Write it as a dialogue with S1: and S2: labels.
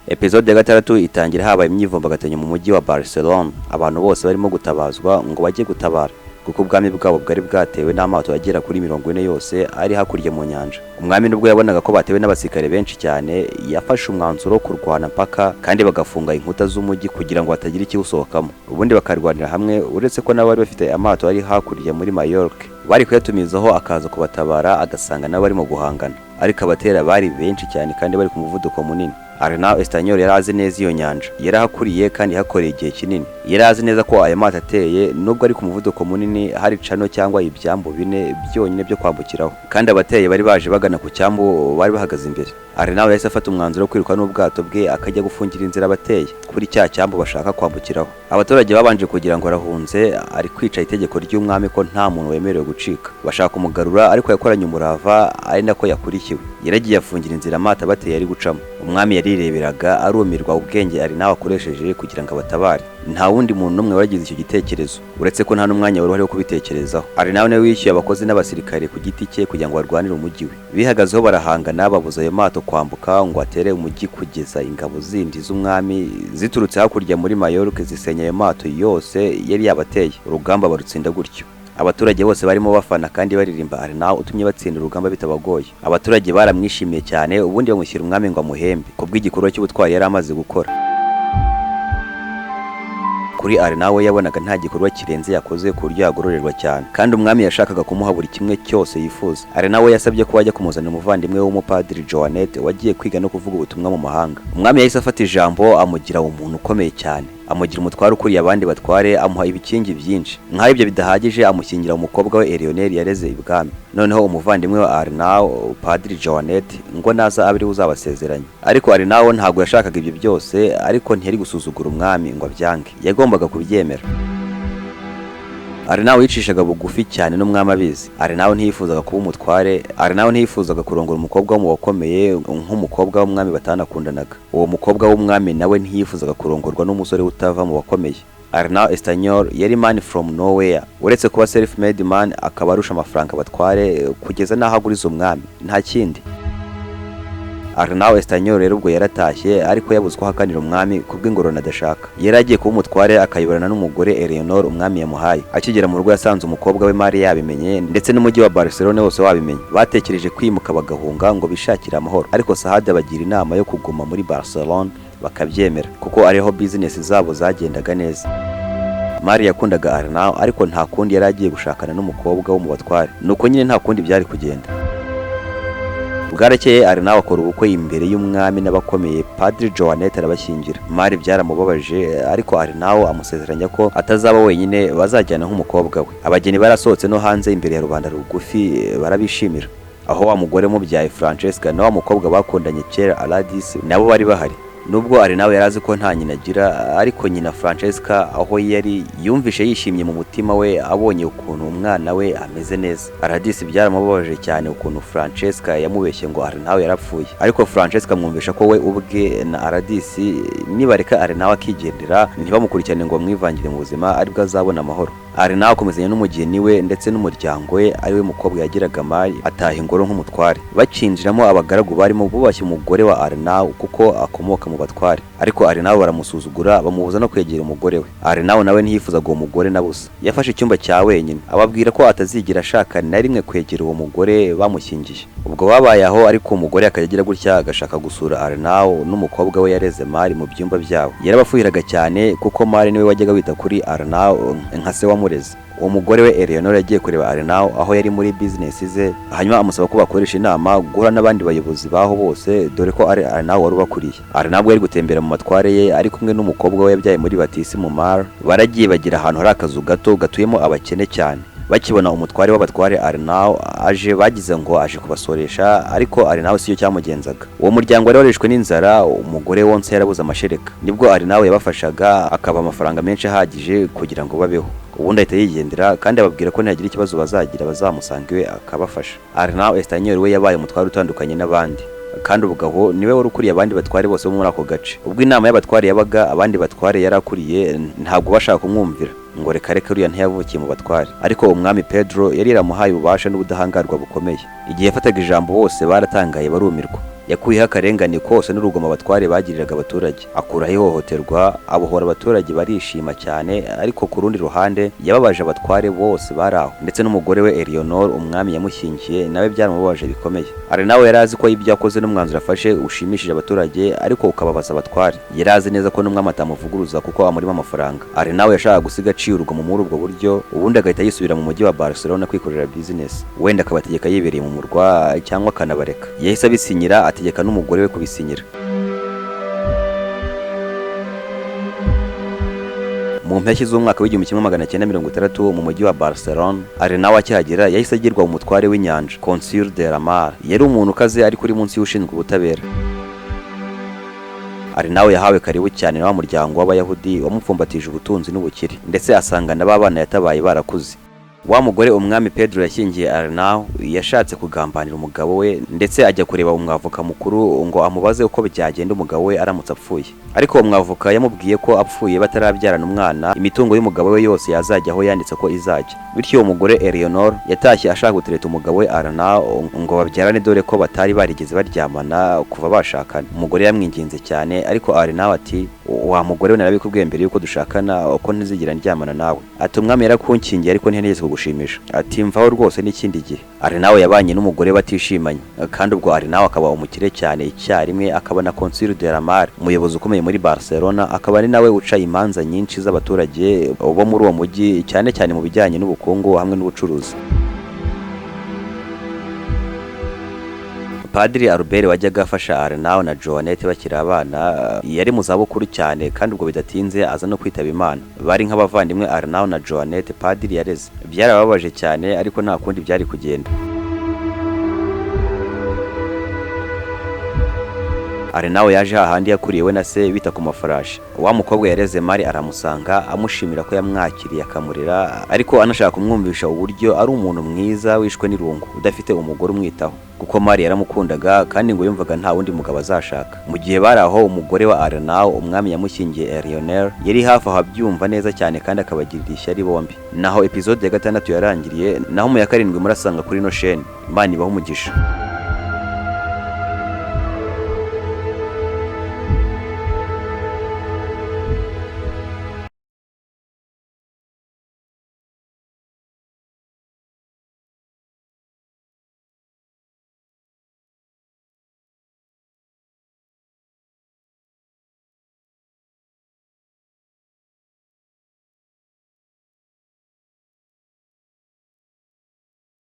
S1: Episode ya 6 itangira habaye imyivumbagatanyo mu mujyi wa Barcelona, abantu bose barimo gutabazwa ngo bajye gutabara kuko ubwami bwabo bwari bwatewe n'amato agera kuri 40 yose ari hakurya mu nyanja. Umwami nubwo yabonaga ko batewe n'abasirikare benshi cyane, yafashe umwanzuro wo kurwana mpaka kandi bagafunga inkuta z'umujyi kugira ngo hatagira ikiwusohokamo, ubundi bakarwanira hamwe. Uretse ko nabo bari bafite amato ari hakurya muri Mallorca, bari kuyatumizaho akaza kubatabara agasanga nabo barimo guhangana, ariko abatera bari benshi cyane kandi bari ku muvuduko munini. Arnau Estanyol yari azi neza iyo nyanja, yarahakuriye kandi hakoreye igihe kinini. Yari azi neza ko aya mato ateye nubwo ari ku muvuduko munini, hari cano cyangwa ibyambu bine byonyine byo kwambukiraho, kandi abateye bari baje bagana ku cyambu bari bahagaze imbere. Arnau yahise afata umwanzuro wo kwiruka n'ubwato bwe akajya gufungira inzira abateye kuri cya cyambu bashaka kwambukiraho. Abaturage babanje kugira ngo arahunze, ari kwica itegeko ry'umwami ko nta muntu wemerewe gucika. Bashaka kumugarura ariko yakoranye umurava, ari nako yakurikiwe. Yaragiye afungira inzira amato abateye ari gucamo. Umwami yarireberaga arumirwa ubwenge Arnau akoresheje kugira ngo abatabare. Nta wundi muntu numwe waragize icyo gitekerezo, uretse ko nta n'umwanya wari wo kubitekerezaho. Arnau nawe wishyuye abakozi n'abasirikare ku giti cye kugira ngo barwanire umujyi we. Bihagazeho barahangana, babuza ayo mato kwambuka ngo atere umujyi, kugeza ingabo zindi z'umwami ziturutse hakurya muri Mallorca zisenya ayo mato yose yari yabateye. Urugamba barutsinda gutyo. Abaturage bose barimo bafana kandi baririmba Arnau utumye batsinda urugamba bitabagoye. Abaturage baramwishimiye cyane, ubundi bamushyira umwami ngo amuhembe kubw'igikorwa cy'ubutwari yari amaze gukora. Kuri Arnau we yabonaga nta gikorwa kirenze yakoze ku buryo yagororerwa cyane, kandi umwami yashakaga kumuha buri kimwe cyose yifuza. Arnau we yasabye ko wajya kumuzanira umuvandimwe w'umupadiri Joanet wagiye kwiga no kuvuga ubutumwa mu mahanga. Umwami yahise afata ijambo amugira umuntu ukomeye cyane, amugira umutware ukuriye abandi batware, amuha ibikingi byinshi. Nk'aho ibyo bidahagije, amushyingira umukobwa we Eleonore yareze ibwami. Noneho umuvandimwe wa Arnau, Padiri Joanet, ngo naza abiri uzabasezeranya. Ariko Arnau ntabwo yashakaga ibyo byose, ariko ntiyari gusuzugura umwami ngo abyange, yagombaga kubyemera. Arnau yicishaga bugufi cyane n'umwami abizi. Arnau ntiyifuzaga kuba umutware, Arnau ntiyifuzaga kurongora umukobwa wo mu bakomeye nk'umukobwa w'umwami batanakundanaga. Uwo mukobwa w'umwami nawe ntiyifuzaga kurongorwa n'umusore utava mu bakomeye. Arnau Estanyol yari man from nowhere, uretse kuba self made man, akaba arusha amafaranga abatware kugeza n'aho aguriza umwami, nta kindi. Arnau Estanyol rero ubwo yaratashye, ariko yabuzwe hakanira umwami kubw'ingororano adashaka. Yari agiye kuba umutware akayiborana n'umugore Eleonore umwami yamuhaye. Akigera mu rugo yasanze umukobwa we Mari yabimenye, ndetse n'umujyi wa Barcelona wose wabimenye. Batekereje kwimuka bagahunga ngo bishakire amahoro, ariko Sahade bagira inama yo kuguma muri Barcelona bakabyemera kuko ariho business zabo zagendaga neza. Mari yakundaga Arnau, ariko nta kundi yari agiye gushakana n'umukobwa wo mu batware, nuko nyine nta kundi byari kugenda. Bwarakeye Arnau akora ubukwe imbere y'umwami n'abakomeye. Padiri Joanet arabashyingira. Mari byaramubabaje, ariko Arnau amusezeranya ko atazaba wenyine, bazajyana nk'umukobwa we. Abageni barasohotse no hanze imbere ya rubanda rugufi barabishimira. Aho wa mugore mubyaye Francesca na wa mukobwa bakundanye kera Aladis nabo bari bahari. Nubwo Arnau yarazi ko nta nyina agira, ariko nyina Francesca aho yari yumvishe yishimye mu mutima we abonye ukuntu umwana we ameze neza. Aladis byaramubabaje cyane ukuntu Francesca yamubeshye ngo Arnau yarapfuye, ariko Francesca amwumvisha ko we ubwe na Aladis nibareka Arnau akigendera ntibamukurikirane ngo mwivangire mu buzima, aribwo azabona amahoro. Arnau akomezanya n'umugeni we ndetse n'umuryango we, ari we mukobwa yagiraga Mari, ataha ingoro nk'umutware. Bakinjiramo abagaragu barimo bubashye umugore wa Arnau kuko akomoka mu batware, ariko Arnau baramusuzugura, bamubuza no kwegera umugore we. Arnau nawe ntiyifuzaga uwo mugore na busa. Yafashe icyumba cya wenyine, ababwira ko atazigira ashaka na rimwe kwegera uwo mugore bamushyingiye. Ubwo babaye aho, ariko umugore akagira gutya agashaka gusura Arnau n'umukobwa we yareze Mari mu byumba byabo. Yarabafuhiraga cyane kuko Mari niwe wajyaga wita kuri Arnau nka se wamureze. Uwo mugore we Eleonore yagiye kureba Arnau aho yari muri business ze, hanyuma amusaba ko bakoresha inama guhura n'abandi bayobozi baho bose, dore ko ari Arnau wari ubakuriye. Arnau yari gutembera mu matware ye ari kumwe n'umukobwa we yabyaye muri Batisi mu Mar. Baragiye bagira ahantu hari akazu gato gatuyemo abakene cyane. Bakibona umutware w'abatware Arnau aje, bagize ngo aje kubasoresha, ariko Arnau siyo cyamugenzaga. Uwo muryango wari warishwe n'inzara, umugore wonse yarabuze amashereka. Nibwo Arnau yabafashaga, akaba amafaranga menshi ahagije kugira ngo babeho. Ubundi ahita yigendera, kandi ababwira ko ntagira ikibazo bazagira bazamusanga iwe akabafasha. Arnau Estanyol we yabaye umutware utandukanye n'abandi, kandi ubugabo niwe wari ukuriye abandi batware bose bo muri ako gace. Ubwo inama y'abatware yabaga, abandi batware yarakuriye ntabwo bashaka kumwumvira ngo reka uriya ntiyavukiye mu batware, ariko umwami Pedro yari yaramuhaye ububasha n'ubudahangarwa bukomeye. Igihe yafataga ijambo bose baratangaye barumirwa. yakuyeho akarengane kose n'urugomo abatware bagiriraga abaturage, akuraho ihohoterwa, abohora abaturage barishima cyane. Ariko ku rundi ruhande yababaje abatware bose bari aho, ndetse n'umugore we Eleanor umwami yamushyingiye nawe byaramubabaje bikomeye. Arenawo yari azi ko ibyo yakoze n'umwanzuro afashe ushimishije abaturage ariko ukababaza abatware. Yari azi neza ko n'umwami atamuvuguruza kuko amurimo amafaranga. Arenawo yashakaga gusiga aciye urugomo muri ubwo buryo, ubundi agahita yisubira mu mujyi wa Barcelona kwikorera business, wenda akabategeka yibereye mu murwa cyangwa akanabareka. Yahise abisinyira, ategeka n'umugore we kubisinyira. Mu mpeshyi z'umwaka w'1960 mu mujyi wa Barcelona, Arenawo akihagera yahise agirwa umutware w'inyanja, Consul de la Mar. Yari umuntu ukaze ariko uri munsi y'ushinzwe ubutabera. Arenawo yahawe karibu cyane na muryango w'Abayahudi wamupfumbatije ubutunzi n'ubukire, ndetse asanga n'abana yatabaye barakuze. Wa mugore umwami Pedro yashyingiye Arenawo yashatse kugambanira umugabo we, ndetse ajya kureba umwavoka mukuru ngo amubaze uko byagenda umugabo we aramutse apfuye. Ariko umwavoka yamubwiye ko apfuye batarabyarana umwana, imitungo y'umugabo we yose yazajya aho yanditse ko izajya. Bityo uwo mugore Eleanor yatashye ashaka gutereta umugabo we Arenawo ngo babyarane, dore ko batari barigeze baryamana kuva bashakana. Umugore yamwinginze cyane, ariko Arenawo ati wa mugore we narabikubwiye mbere yuko dushakana uko ntizigira ndyamana nawe. Ati umwami yarakunkingiye ariko ntiyanigeze kugushimisha. Ati mvaho rwose n'ikindi gihe. Arenawo yabanye n'umugore batishimanye, kandi ubwo Arenawo akaba umukire cyane icyarimwe, akaba na Consul de la Mar, umuyobozi ukomeye muri Barcelona, akaba ari nawe uca imanza nyinshi z'abaturage bo muri uwo mujyi, cyane cyane mu bijyanye n'ubukungu hamwe n'ubucuruzi. Padiri Albert wajyaga afasha Arenawo na Joannette bakiri abana yari mu zabukuru cyane, kandi ubwo bidatinze aza no kwitaba Imana. Bari nk'abavandimwe Arenawo na Joannette Padiri yareze. Byarababaje cyane, ariko nta kundi byari kugenda. Arenawo yaje hahandi yakuriye we na se bita ku mafarashi. Wa mukobwa yareze Mari aramusanga amushimira ko yamwakiriye akamurera, ariko anashaka kumwumvisha uburyo ari umuntu mwiza wishwe n'irungu udafite umugore umwitaho, kuko Mari yaramukundaga kandi ngo yumvaga nta wundi mugabo azashaka. Mu gihe bari aho, umugore wa Arenawo umwami yamushyingiye Eleanor yari hafi aho abyumva neza cyane kandi akabagirira ishyari bombi. Naho episode ya 6 yarangiriye, naho mu ya 7 murasanga kuri no chaîne. Imana ibahe umugisha.